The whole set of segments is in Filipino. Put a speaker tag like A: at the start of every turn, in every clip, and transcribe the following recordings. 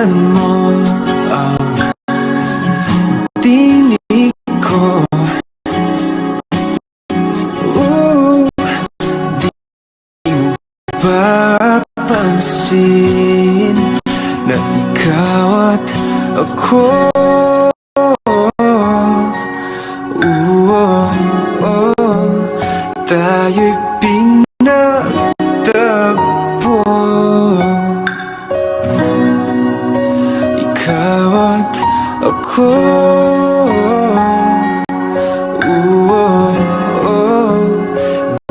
A: Pakinggan mo ang tinig ko. Di mo papansin na ikaw at ako, tayo'y pinagtagpo. Ikaw at ako,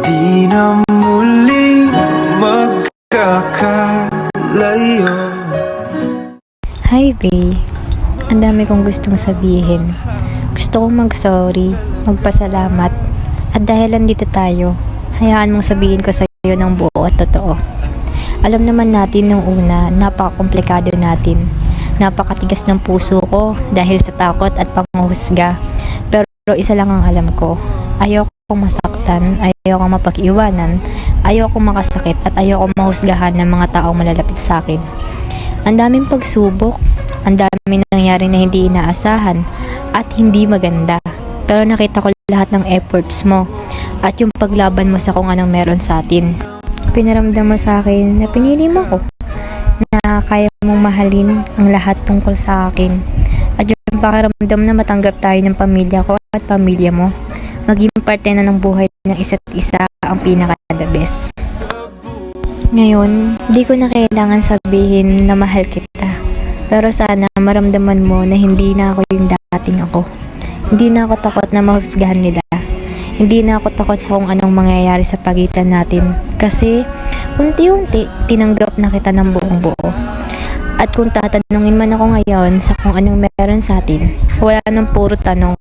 A: di na muling magkakalayo.
B: Hi, Bey. Ang dami kong gustong sabihin. Gusto kong mag-sorry, magpasalamat. At dahil nandito tayo, hayaan mong sabihin ko sa iyo ng buo at totoo. Alam naman natin nung una, napaka-komplikado natin. Napakatigas ng puso ko dahil sa takot at panghuhusga. Pero isa lang ang alam ko. Ayokong masaktan, ayokong mapag-iwanan, ayokong makasakit at ayokong mahusgahan ng mga taong malalapit sa akin. Ang daming pagsubok, ang daming nangyari na hindi inaasahan at hindi maganda. Pero nakita ko lahat ng efforts mo at yung paglaban mo sa kung anong meron sa atin. Pinaramdam mo sa akin na pinili mo ko, na kaya mong mahalin ang lahat tungkol sa akin. At yung pakiramdam na matanggap tayo ng pamilya ko at pamilya mo, maging parte na ng buhay ng isa't isa ang pinaka-the best. Ngayon, di ko na kailangan sabihin na mahal kita. Pero sana maramdaman mo na hindi na ako yung dating ako. Hindi na ako takot na mahusgahan nila. Hindi na ako takot sa kung anong mangyayari sa pagitan natin. Kasi, unti-unti, tinanggap na kita ng buong buo. At kung tatanungin man ako ngayon sa kung anong meron sa atin, wala nang puro tanong.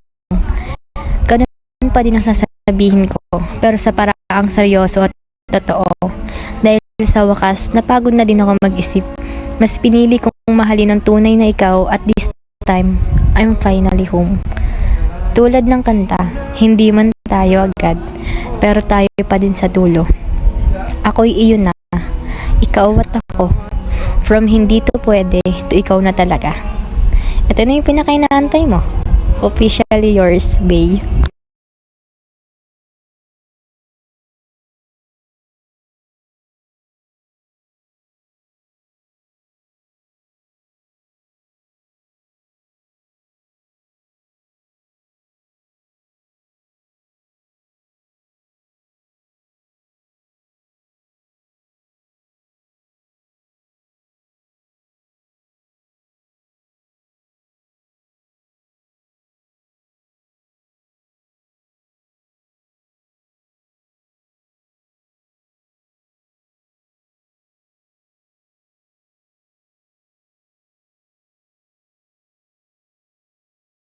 B: Ganun pa din ang sasabihin ko. Pero sa paraang seryoso at totoo. Dahil sa wakas, napagod na din ako mag-isip. Mas pinili kong mahalin ang tunay na ikaw at this time, I'm finally home. Tulad ng kanta, hindi man tayo agad, pero tayo pa din sa dulo. Ako'y iyo na, ikaw at ako. From hindi to pwede, to ikaw na talaga. Ito na yung pinakainaantay mo. Officially yours, Bey.